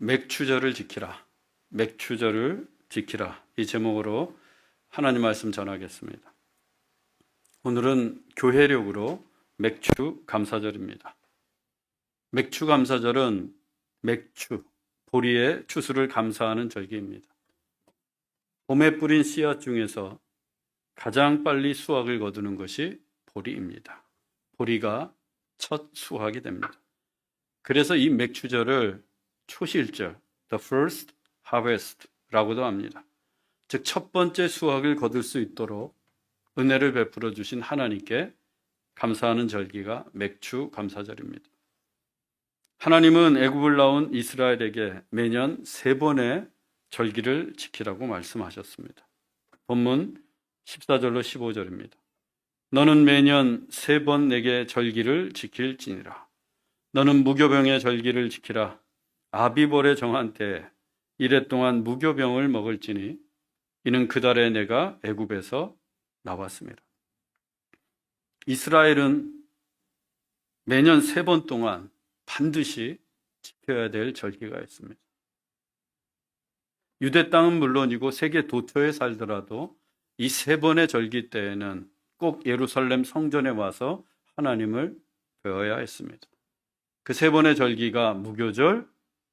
맥추절을 지키라. 맥추절을 지키라. 이 제목으로 하나님 말씀 전하겠습니다. 오늘은 교회력으로 맥추 감사절입니다. 맥추 감사절은 맥추, 보리의 추수를 감사하는 절기입니다. 봄에 뿌린 씨앗 중에서 가장 빨리 수확을 거두는 것이 보리입니다. 보리가 첫 수확이 됩니다. 그래서 이 맥추절을 초실절, the first harvest라고도 합니다. 즉 첫 번째 수확을 거둘 수 있도록 은혜를 베풀어 주신 하나님께 감사하는 절기가 맥추 감사절입니다. 하나님은 애굽을 나온 이스라엘에게 매년 3번의 절기를 지키라고 말씀하셨습니다. 본문 14절로 15절입니다. 너는 매년 3번 내게 절기를 지킬지니라. 너는 무교병의 절기를 지키라. 아비벌에 정한 때에 이래 동안 무교병을 먹을지니 이는 그 달에 내가 애굽에서 나왔습니다. 이스라엘은 매년 3번 동안 반드시 지켜야 될 절기가 있습니다. 유대 땅은 물론이고 세계 도처에 살더라도 이 3번의 절기 때에는 꼭 예루살렘 성전에 와서 하나님을 배워야 했습니다. 그 3번의 절기가 무교절,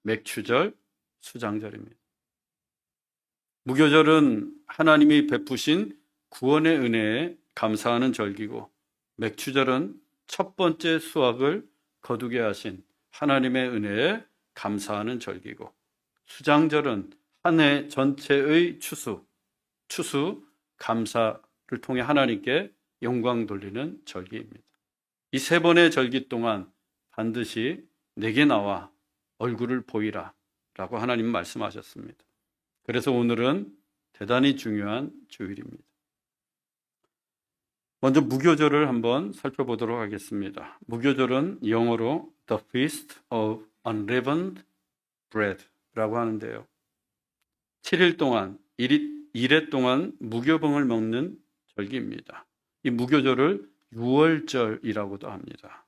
맥추절, 수장절입니다. 무교절은 하나님이 베푸신 구원의 은혜에 감사하는 절기고, 맥추절은 첫 번째 수확을 거두게 하신 하나님의 은혜에 감사하는 절기고, 수장절은 한 해 전체의 추수 감사를 통해 하나님께 영광 돌리는 절기입니다. 이 3번의 절기 동안 반드시 내게 나와 얼굴을 보이라 라고 하나님 말씀하셨습니다. 그래서 오늘은 대단히 중요한 주일입니다. 먼저 무교절을 한번 살펴보도록 하겠습니다. 무교절은 영어로 The Feast of Unleavened Bread 라고 하는데요. 7일 동안, 1회 동안 무교병을 먹는 절기입니다. 이 무교절을 유월절이라고도 합니다.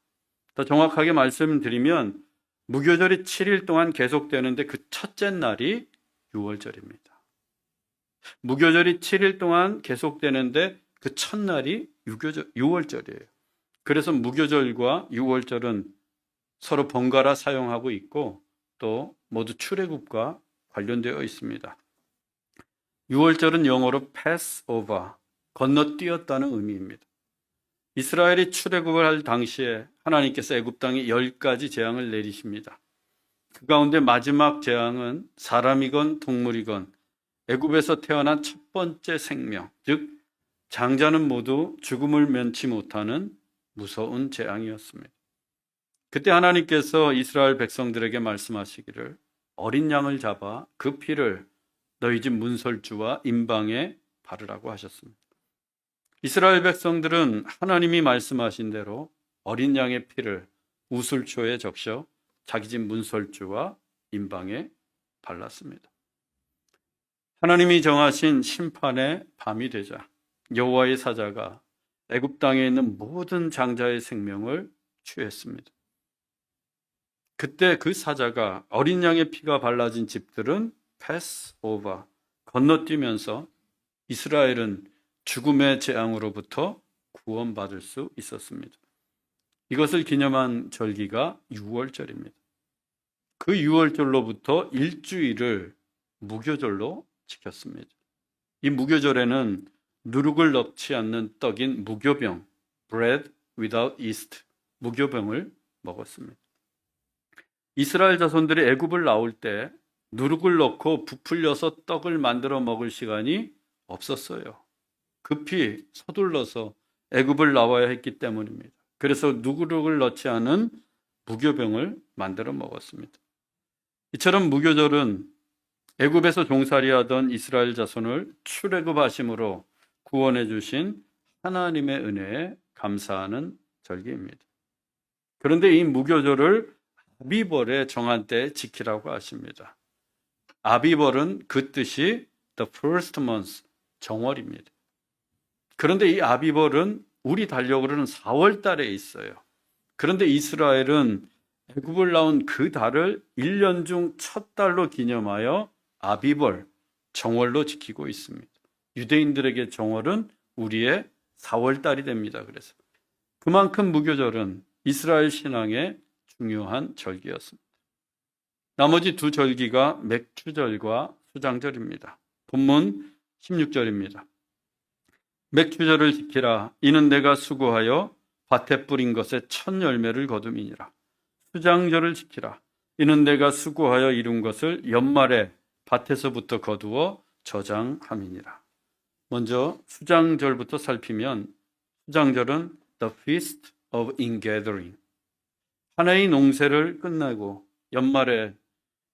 더 정확하게 말씀드리면 무교절이 7일 동안 계속되는데 그 첫째 날이 유월절입니다. 무교절이 7일 동안 계속되는데 그 첫날이 유월절이에요. 그래서 무교절과 유월절은 서로 번갈아 사용하고 있고 또 모두 출애굽과 관련되어 있습니다. 유월절은 영어로 Passover, 건너뛰었다는 의미입니다. 이스라엘이 출애굽을 할 당시에 하나님께서 애굽 땅에 10가지 재앙을 내리십니다. 그 가운데 마지막 재앙은 사람이건 동물이건 애굽에서 태어난 첫 번째 생명, 즉 장자는 모두 죽음을 면치 못하는 무서운 재앙이었습니다. 그때 하나님께서 이스라엘 백성들에게 말씀하시기를 어린 양을 잡아 그 피를 너희 집 문설주와 임방에 바르라고 하셨습니다. 이스라엘 백성들은 하나님이 말씀하신 대로 어린 양의 피를 우슬초에 적셔 자기 집 문설주와 임방에 발랐습니다. 하나님이 정하신 심판의 밤이 되자 여호와의 사자가 애굽 땅에 있는 모든 장자의 생명을 취했습니다. 그때 그 사자가 어린 양의 피가 발라진 집들은 패스오버, 건너뛰면서 이스라엘은 죽음의 재앙으로부터 구원받을 수 있었습니다. 이것을 기념한 절기가 유월절입니다. 그 유월절로부터 일주일을 무교절로 지켰습니다. 이 무교절에는 누룩을 넣지 않는 떡인 무교병, bread without yeast, 무교병을 먹었습니다. 이스라엘 자손들이 애굽을 나올 때 누룩을 넣고 부풀려서 떡을 만들어 먹을 시간이 없었어요. 급히 서둘러서 애굽을 나와야 했기 때문입니다. 그래서 누룩을 넣지 않은 무교병을 만들어 먹었습니다. 이처럼 무교절은 애굽에서 종살이하던 이스라엘 자손을 출애굽하심으로 구원해 주신 하나님의 은혜에 감사하는 절기입니다. 그런데 이 무교절을 아비벌에 정한 때 지키라고 하십니다. 아비벌은 그 뜻이 the first month, 정월입니다. 그런데 이 아비벌은 우리 달력으로는 4월 달에 있어요. 그런데 이스라엘은 애굽을 나온 그 달을 1년 중 첫 달로 기념하여 아비벌, 정월로 지키고 있습니다. 유대인들에게 정월은 우리의 4월 달이 됩니다. 그래서 그만큼 무교절은 이스라엘 신앙의 중요한 절기였습니다. 나머지 두 절기가 맥추절과 수장절입니다. 본문 16절입니다. 맥추절을 지키라. 이는 내가 수고하여 밭에 뿌린 것에 첫 열매를 거둠이니라. 수장절을 지키라. 이는 내가 수고하여 이룬 것을 연말에 밭에서부터 거두어 저장함이니라. 먼저 수장절부터 살피면 수장절은 The Feast of Ingathering. 한 해의 농사를 끝내고 연말에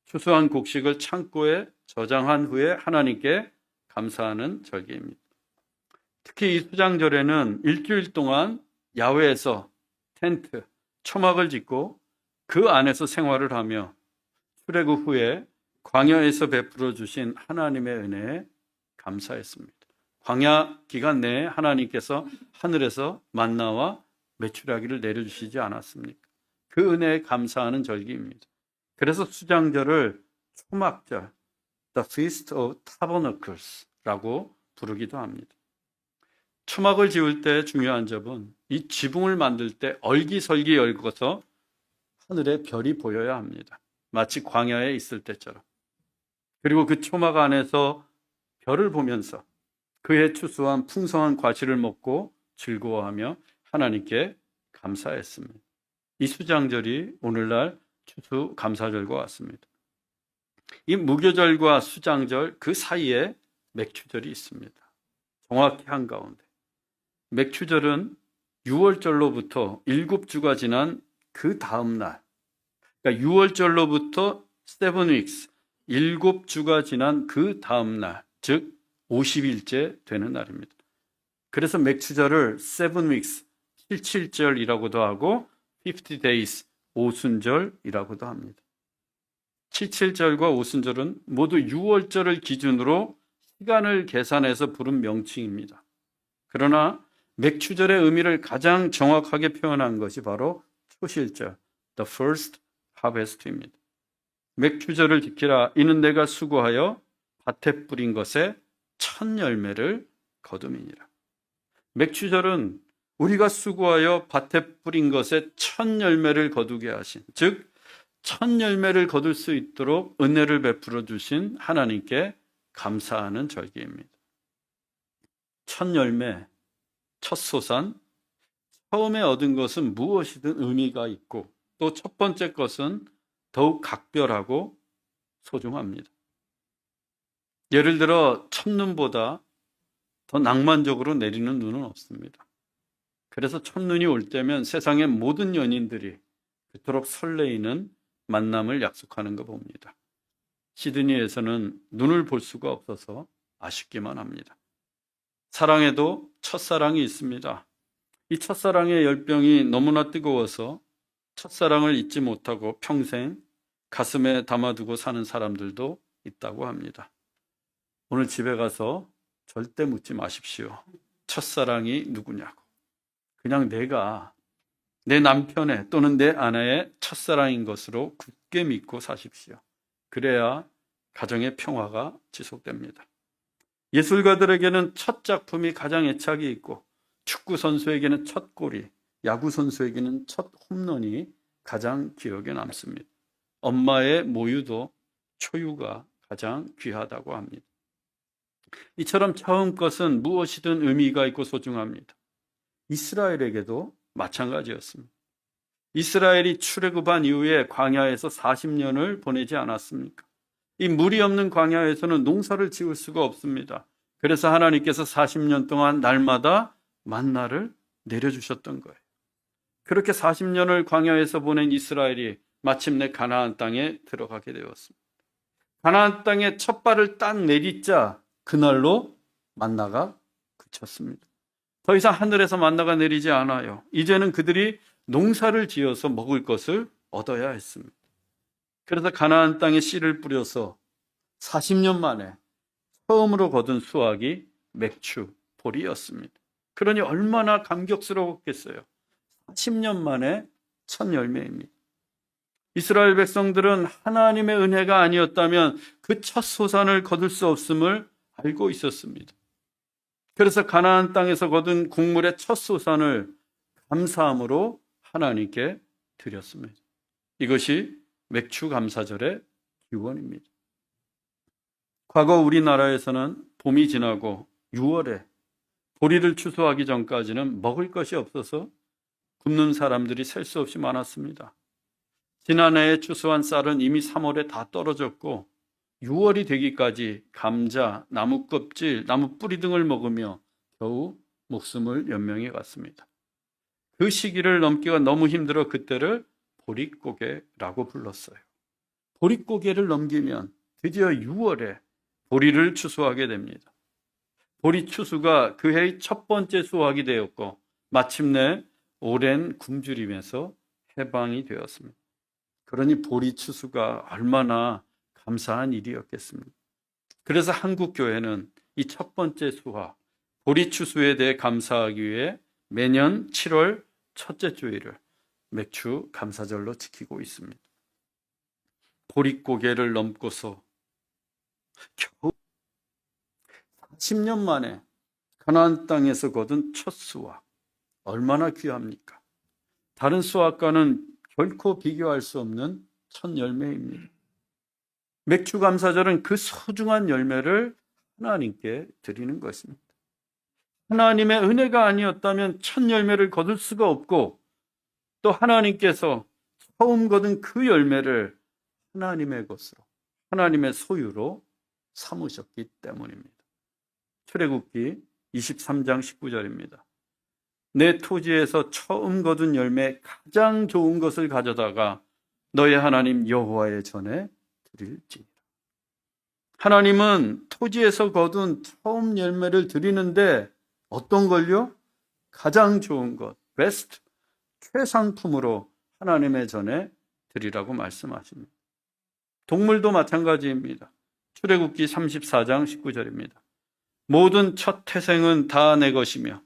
추수한 곡식을 창고에 저장한 후에 하나님께 감사하는 절기입니다. 특히 이 수장절에는 일주일 동안 야외에서 텐트, 초막을 짓고 그 안에서 생활을 하며 출애굽 후에 광야에서 베풀어 주신 하나님의 은혜에 감사했습니다. 광야 기간 내에 하나님께서 하늘에서 만나와 메추라기를 내려주시지 않았습니까? 그 은혜에 감사하는 절기입니다. 그래서 수장절을 초막절, The Feast of Tabernacles라고 부르기도 합니다. 초막을 지을 때 중요한 점은 이 지붕을 만들 때 얼기설기 열거서 하늘에 별이 보여야 합니다. 마치 광야에 있을 때처럼. 그리고 그 초막 안에서 별을 보면서 그해 추수한 풍성한 과실을 먹고 즐거워하며 하나님께 감사했습니다. 이 수장절이 오늘날 추수감사절과 같습니다. 이 무교절과 수장절 그 사이에 맥추절이 있습니다. 정확히 한가운데. 맥추절은 6월절로부터 7주가 지난 그 다음 날, 그러니까 6월절로부터 7 weeks, 7주가 지난 그 다음 날, 즉 50일째 되는 날입니다. 그래서 맥추절을 7 weeks, 77절이라고도 하고 50 days, 오순절이라고도 합니다. 77절과 오순절은 모두 6월절을 기준으로 시간을 계산해서 부른 명칭입니다. 그러나 맥추절의 의미를 가장 정확하게 표현한 것이 바로 초실절, The First Harvest입니다. 맥추절을 지키라. 이는 내가 수고하여 밭에 뿌린 것에 첫 열매를 거둠이니라. 맥추절은 우리가 수고하여 밭에 뿌린 것에 첫 열매를 거두게 하신, 즉 첫 열매를 거둘 수 있도록 은혜를 베풀어 주신 하나님께 감사하는 절기입니다. 첫 열매, 첫 소산, 처음에 얻은 것은 무엇이든 의미가 있고 또 첫 번째 것은 더욱 각별하고 소중합니다. 예를 들어 첫눈보다 더 낭만적으로 내리는 눈은 없습니다. 그래서 첫눈이 올 때면 세상의 모든 연인들이 그토록 설레이는 만남을 약속하는 거 봅니다. 시드니에서는 눈을 볼 수가 없어서 아쉽기만 합니다. 사랑에도 첫사랑이 있습니다. 이 첫사랑의 열병이 너무나 뜨거워서 첫사랑을 잊지 못하고 평생 가슴에 담아두고 사는 사람들도 있다고 합니다. 오늘 집에 가서 절대 묻지 마십시오. 첫사랑이 누구냐고. 그냥 내가 내 남편의 또는 내 아내의 첫사랑인 것으로 굳게 믿고 사십시오. 그래야 가정의 평화가 지속됩니다. 예술가들에게는 첫 작품이 가장 애착이 있고 축구 선수에게는 첫 골이, 야구 선수에게는 첫 홈런이 가장 기억에 남습니다. 엄마의 모유도 초유가 가장 귀하다고 합니다. 이처럼 처음 것은 무엇이든 의미가 있고 소중합니다. 이스라엘에게도 마찬가지였습니다. 이스라엘이 출애굽한 이후에 광야에서 40년을 보내지 않았습니까? 이 물이 없는 광야에서는 농사를 지을 수가 없습니다. 그래서 하나님께서 40년 동안 날마다 만나를 내려주셨던 거예요. 그렇게 40년을 광야에서 보낸 이스라엘이 마침내 가나안 땅에 들어가게 되었습니다. 가나안 땅에 첫 발을 딱 내딛자 그날로 만나가 그쳤습니다. 더 이상 하늘에서 만나가 내리지 않아요. 이제는 그들이 농사를 지어서 먹을 것을 얻어야 했습니다. 그래서 가나안 땅에 씨를 뿌려서 40년 만에 처음으로 거둔 수확이 맥추, 보리였습니다. 그러니 얼마나 감격스러웠겠어요. 40년 만에 첫 열매입니다. 이스라엘 백성들은 하나님의 은혜가 아니었다면 그 첫 소산을 거둘 수 없음을 알고 있었습니다. 그래서 가나안 땅에서 거둔 곡물의 첫 소산을 감사함으로 하나님께 드렸습니다. 이것이 맥주 감사절의 기원입니다. 과거 우리나라에서는 봄이 지나고 6월에 보리를 추수하기 전까지는 먹을 것이 없어서 굶는 사람들이 셀 수 없이 많았습니다. 지난해에 추수한 쌀은 이미 3월에 다 떨어졌고 6월이 되기까지 감자, 나무 껍질, 나무 뿌리 등을 먹으며 겨우 목숨을 연명해 갔습니다. 그 시기를 넘기가 너무 힘들어 그때를 보릿고개라고 불렀어요. 보릿고개를 넘기면 드디어 6월에 보리를 추수하게 됩니다. 보리 추수가 그 해의 첫 번째 수확이 되었고 마침내 오랜 굶주림에서 해방이 되었습니다. 그러니 보리 추수가 얼마나 감사한 일이었겠습니까? 그래서 한국 교회는 이 첫 번째 수확, 보리 추수에 대해 감사하기 위해 매년 7월 첫째 주일을 맥주 감사절로 지키고 있습니다. 보릿고개를 넘고서 겨우 40년 만에 가나안 땅에서 거둔 첫 수확, 얼마나 귀합니까? 다른 수확과는 결코 비교할 수 없는 첫 열매입니다. 맥주 감사절은 그 소중한 열매를 하나님께 드리는 것입니다. 하나님의 은혜가 아니었다면 첫 열매를 거둘 수가 없고 또 하나님께서 처음 거둔 그 열매를 하나님의 것으로, 하나님의 소유로 삼으셨기 때문입니다. 출애굽기 23장 19절입니다. 내 토지에서 처음 거둔 열매 가장 좋은 것을 가져다가 너의 하나님 여호와의 전에 드릴지니라. 하나님은 토지에서 거둔 처음 열매를 드리는데 어떤 걸요? 가장 좋은 것, 베스트, 최상품으로 하나님의 전에 드리라고 말씀하십니다. 동물도 마찬가지입니다. 출애굽기 34장 19절입니다. 모든 첫 태생은 다 내 것이며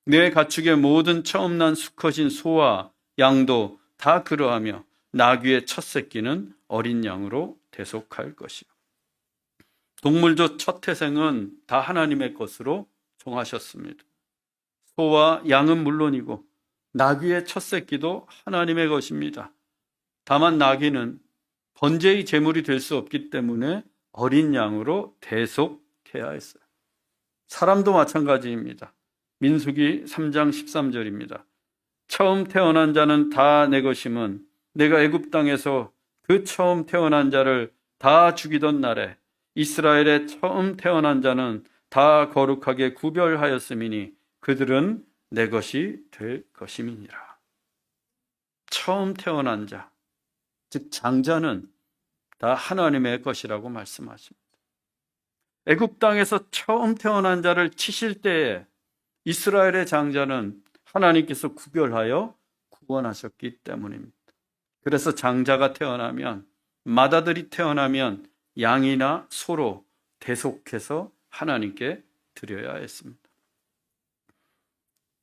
내 가축의 모든 처음 난 수컷인 소와 양도 다 그러하며 나귀의 첫 새끼는 어린 양으로 대속할 것이요. 동물도 첫 태생은 다 하나님의 것으로 정하셨습니다. 소와 양은 물론이고 나귀의 첫 새끼도 하나님의 것입니다. 다만 나귀는 번제의 제물이 될 수 없기 때문에 어린 양으로 대속해야 했어요. 사람도 마찬가지입니다. 민수기 3장 13절입니다. 처음 태어난 자는 다 내 것임은 내가 애굽 땅에서 그 처음 태어난 자를 다 죽이던 날에 이스라엘의 처음 태어난 자는 다 거룩하게 구별하였음이니 그들은 내 것이 될 것임이니라. 처음 태어난 자, 즉 장자는 다 하나님의 것이라고 말씀하십니다. 애굽 땅에서 처음 태어난 자를 치실 때에 이스라엘의 장자는 하나님께서 구별하여 구원하셨기 때문입니다. 그래서 장자가 태어나면, 맏아들이 태어나면 양이나 소로 대속해서 하나님께 드려야 했습니다.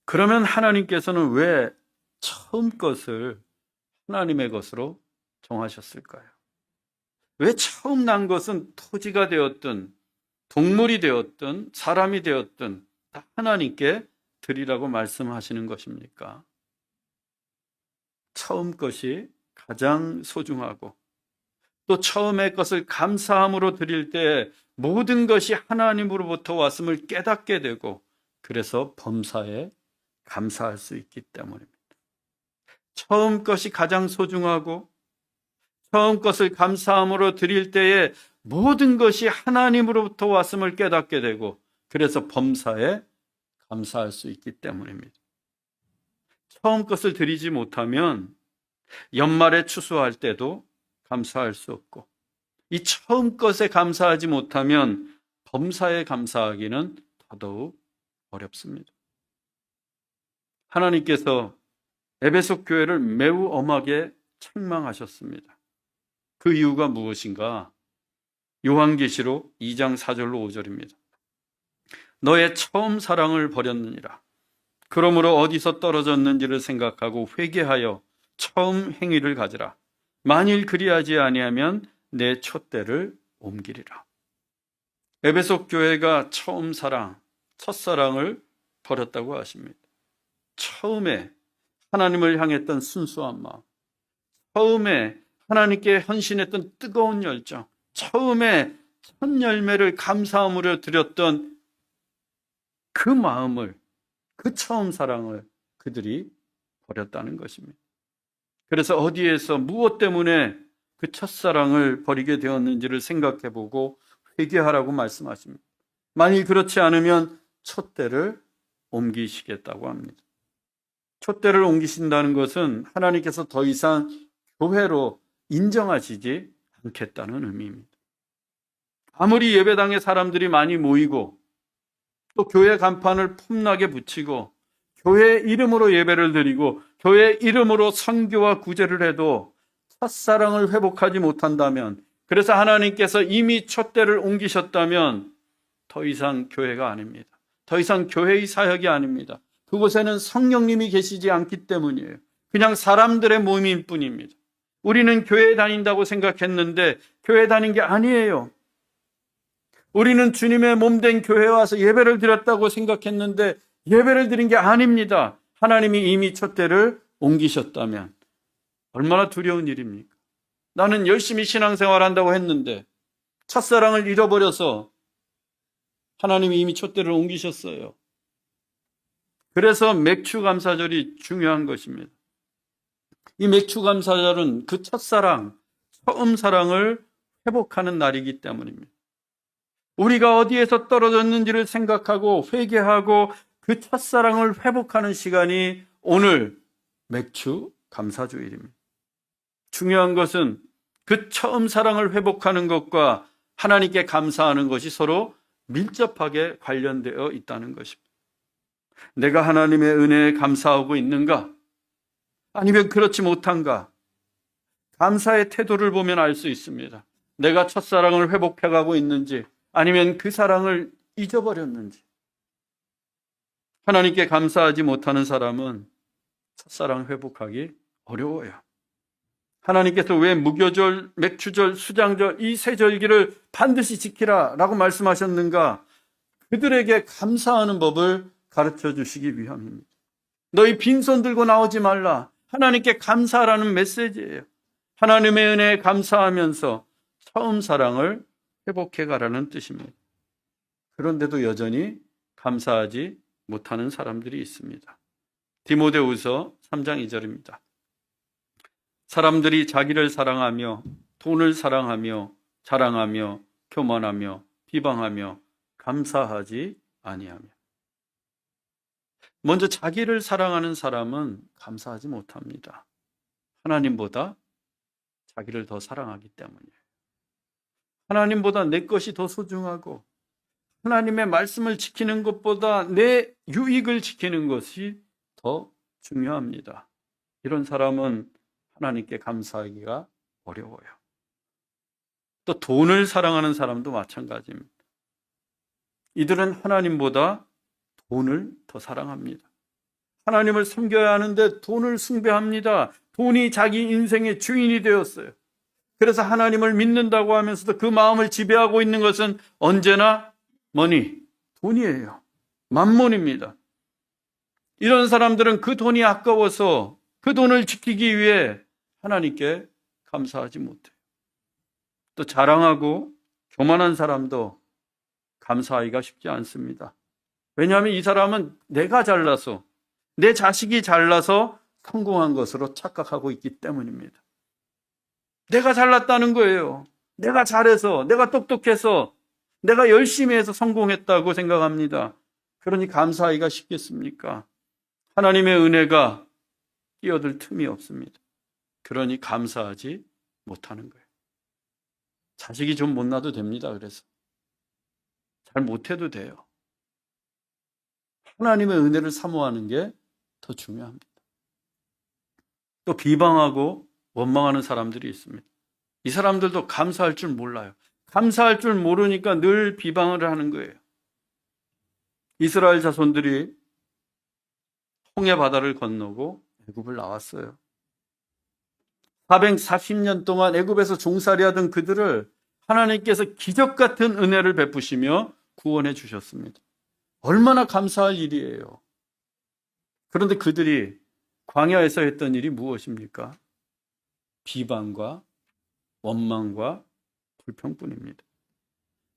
그러면 하나님께서는 왜 처음 것을 하나님의 것으로 정하셨을까요? 왜 처음 난 것은 토지가 되었든 동물이 되었든 사람이 되었든 다 하나님께 드리라고 말씀하시는 것입니까? 처음 것이 가장 소중하고 또 처음의 것을 감사함으로 드릴 때 모든 것이 하나님으로부터 왔음을 깨닫게 되고 그래서 범사에 감사할 수 있기 때문입니다. 처음 것이 가장 소중하고 처음 것을 감사함으로 드릴 때에 모든 것이 하나님으로부터 왔음을 깨닫게 되고 그래서 범사에 감사할 수 있기 때문입니다. 처음 것을 드리지 못하면 연말에 추수할 때도 감사할 수 없고 이 처음 것에 감사하지 못하면 범사에 감사하기는 더더욱 어렵습니다. 하나님께서 에베소 교회를 매우 엄하게 책망하셨습니다. 그 이유가 무엇인가? 요한계시록 2장 4절로 5절입니다. 너의 처음 사랑을 버렸느니라. 그러므로 어디서 떨어졌는지를 생각하고 회개하여 처음 행위를 가지라. 만일 그리하지 아니하면 내 촛대를 옮기리라. 에베소 교회가 처음 사랑, 첫사랑을 버렸다고 하십니다. 처음에 하나님을 향했던 순수한 마음, 처음에 하나님께 헌신했던 뜨거운 열정, 처음에 첫 열매를 감사함으로 드렸던 그 마음을, 그 처음 사랑을 그들이 버렸다는 것입니다. 그래서 어디에서 무엇 때문에 그 첫사랑을 버리게 되었는지를 생각해보고 회개하라고 말씀하십니다. 만일 그렇지 않으면 촛대를 옮기시겠다고 합니다. 촛대를 옮기신다는 것은 하나님께서 더 이상 교회로 인정하시지 않겠다는 의미입니다. 아무리 예배당에 사람들이 많이 모이고 또 교회 간판을 폼나게 붙이고 교회 이름으로 예배를 드리고 교회 이름으로 선교와 구제를 해도 첫사랑을 회복하지 못한다면, 그래서 하나님께서 이미 촛대를 옮기셨다면 더 이상 교회가 아닙니다. 더 이상 교회의 사역이 아닙니다. 그곳에는 성령님이 계시지 않기 때문이에요. 그냥 사람들의 모임일 뿐입니다. 우리는 교회에 다닌다고 생각했는데 교회 다닌 게 아니에요. 우리는 주님의 몸된 교회에 와서 예배를 드렸다고 생각했는데 예배를 드린 게 아닙니다. 하나님이 이미 촛대를 옮기셨다면 얼마나 두려운 일입니까? 나는 열심히 신앙생활 한다고 했는데 첫사랑을 잃어버려서 하나님이 이미 촛대를 옮기셨어요. 그래서 맥추감사절이 중요한 것입니다. 이 맥추감사절은 그 첫사랑, 처음 사랑을 회복하는 날이기 때문입니다. 우리가 어디에서 떨어졌는지를 생각하고 회개하고 그 첫사랑을 회복하는 시간이 오늘 맥추감사주일입니다. 중요한 것은 그 처음 사랑을 회복하는 것과 하나님께 감사하는 것이 서로 밀접하게 관련되어 있다는 것입니다. 내가 하나님의 은혜에 감사하고 있는가? 아니면 그렇지 못한가? 감사의 태도를 보면 알 수 있습니다. 내가 첫사랑을 회복해가고 있는지 아니면 그 사랑을 잊어버렸는지. 하나님께 감사하지 못하는 사람은 첫사랑 회복하기 어려워요. 하나님께서 왜 무교절, 맥추절, 수장절 이 세 절기를 반드시 지키라 라고 말씀하셨는가? 그들에게 감사하는 법을 가르쳐 주시기 위함입니다. 너희 빈손 들고 나오지 말라. 하나님께 감사하라는 메시지예요. 하나님의 은혜에 감사하면서 처음 사랑을 회복해 가라는 뜻입니다. 그런데도 여전히 감사하지 못하는 사람들이 있습니다. 디모데후서 3장 2절입니다. 사람들이 자기를 사랑하며 돈을 사랑하며 자랑하며 교만하며 비방하며 감사하지 아니하며. 먼저 자기를 사랑하는 사람은 감사하지 못합니다. 하나님보다 자기를 더 사랑하기 때문이에요. 하나님보다 내 것이 더 소중하고 하나님의 말씀을 지키는 것보다 내 유익을 지키는 것이 더 중요합니다. 이런 사람은 하나님께 감사하기가 어려워요. 또 돈을 사랑하는 사람도 마찬가지입니다. 이들은 하나님보다 돈을 더 사랑합니다. 하나님을 섬겨야 하는데 돈을 숭배합니다. 돈이 자기 인생의 주인이 되었어요. 그래서 하나님을 믿는다고 하면서도 그 마음을 지배하고 있는 것은 언제나 돈이에요. 만몬입니다. 이런 사람들은 그 돈이 아까워서 그 돈을 지키기 위해 하나님께 감사하지 못해요. 또 자랑하고 교만한 사람도 감사하기가 쉽지 않습니다. 왜냐하면 이 사람은 내가 잘나서, 내 자식이 잘나서 성공한 것으로 착각하고 있기 때문입니다. 내가 잘났다는 거예요. 내가 잘해서, 내가 똑똑해서, 내가 열심히 해서 성공했다고 생각합니다. 그러니 감사하기가 쉽겠습니까? 하나님의 은혜가 끼어들 틈이 없습니다. 그러니 감사하지 못하는 거예요. 자식이 좀 못나도 됩니다. 그래서 잘 못해도 돼요. 하나님의 은혜를 사모하는 게 더 중요합니다. 또 비방하고 원망하는 사람들이 있습니다. 이 사람들도 감사할 줄 몰라요. 감사할 줄 모르니까 늘 비방을 하는 거예요. 이스라엘 자손들이 홍해 바다를 건너고 애굽을 나왔어요. 440년 동안 애굽에서 종살이하던 그들을 하나님께서 기적 같은 은혜를 베푸시며 구원해 주셨습니다. 얼마나 감사할 일이에요. 그런데 그들이 광야에서 했던 일이 무엇입니까? 비방과 원망과 불평뿐입니다.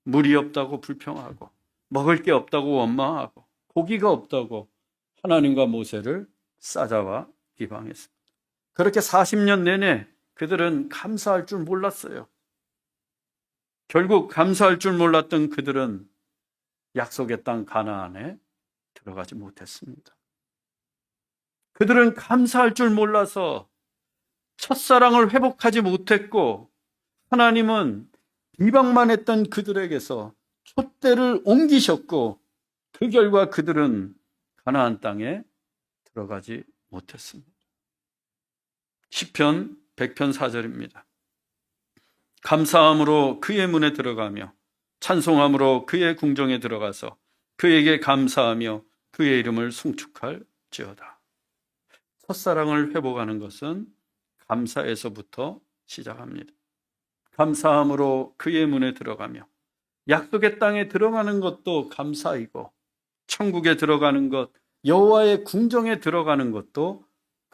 물이 없다고 불평하고, 먹을 게 없다고 원망하고, 고기가 없다고 하나님과 모세를 싸잡아 비방했습니다. 그렇게 40년 내내 그들은 감사할 줄 몰랐어요. 결국 감사할 줄 몰랐던 그들은 약속의 땅 가나안에 들어가지 못했습니다. 그들은 감사할 줄 몰라서 첫사랑을 회복하지 못했고, 하나님은 비방만 했던 그들에게서 촛대를 옮기셨고, 그 결과 그들은 가나안 땅에 들어가지 못했습니다. 시편 100편 4절입니다. 감사함으로 그의 문에 들어가며 찬송함으로 그의 궁정에 들어가서 그에게 감사하며 그의 이름을 송축할지어다. 첫사랑을 회복하는 것은 감사에서부터 시작합니다. 감사함으로 그의 문에 들어가며, 약속의 땅에 들어가는 것도 감사이고, 천국에 들어가는 것, 여호와의 궁정에 들어가는 것도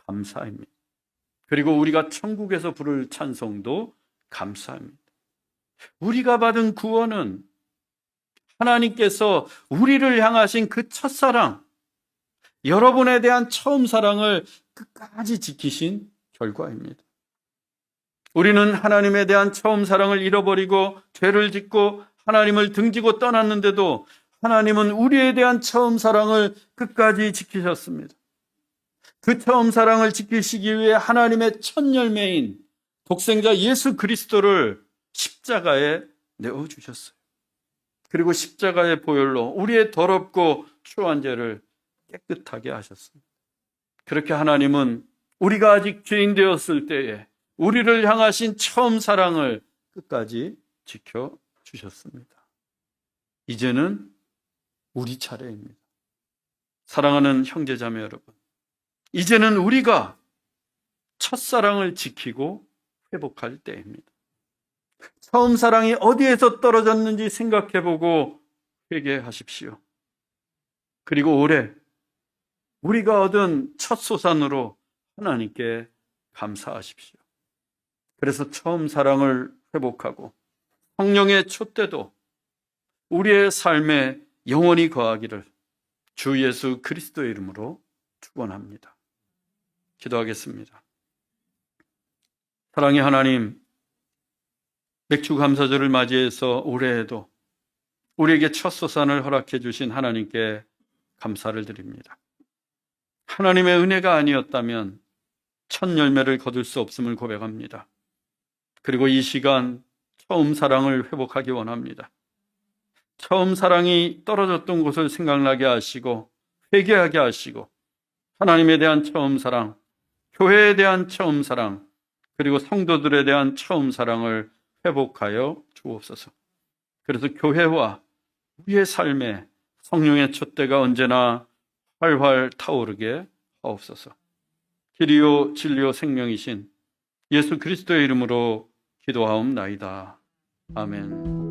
감사입니다. 그리고 우리가 천국에서 부를 찬송도 감사합니다. 우리가 받은 구원은 하나님께서 우리를 향하신 그 첫사랑, 여러분에 대한 처음 사랑을 끝까지 지키신 결과입니다. 우리는 하나님에 대한 처음 사랑을 잃어버리고 죄를 짓고 하나님을 등지고 떠났는데도 하나님은 우리에 대한 처음 사랑을 끝까지 지키셨습니다. 그 처음 사랑을 지키시기 위해 하나님의 첫 열매인 독생자 예수 그리스도를 십자가에 내어주셨어요. 그리고 십자가의 보혈로 우리의 더럽고 추한 죄를 깨끗하게 하셨습니다. 그렇게 하나님은 우리가 아직 죄인 되었을 때에 우리를 향하신 처음 사랑을 끝까지 지켜주셨습니다. 이제는 우리 차례입니다. 사랑하는 형제자매 여러분, 이제는 우리가 첫사랑을 지키고 회복할 때입니다. 처음 사랑이 어디에서 떨어졌는지 생각해보고 회개하십시오. 그리고 올해 우리가 얻은 첫 소산으로 하나님께 감사하십시오. 그래서 처음 사랑을 회복하고 성령의 촛대도 우리의 삶에 영원히 거하기를 주 예수 그리스도의 이름으로 축원합니다. 기도하겠습니다. 사랑의 하나님, 맥주 감사절을 맞이해서 올해에도 우리에게 첫 소산을 허락해 주신 하나님께 감사를 드립니다. 하나님의 은혜가 아니었다면 첫 열매를 거둘 수 없음을 고백합니다. 그리고 이 시간 처음 사랑을 회복하기 원합니다. 처음 사랑이 떨어졌던 곳을 생각나게 하시고 회개하게 하시고 하나님에 대한 처음 사랑, 교회에 대한 처음 사랑, 그리고 성도들에 대한 처음 사랑을 회복하여 주옵소서. 그래서 교회와 우리의 삶에 성령의 촛대가 언제나 활활 타오르게 하옵소서. 길이요 진리요 생명이신 예수 그리스도의 이름으로 기도하옵나이다. 아멘.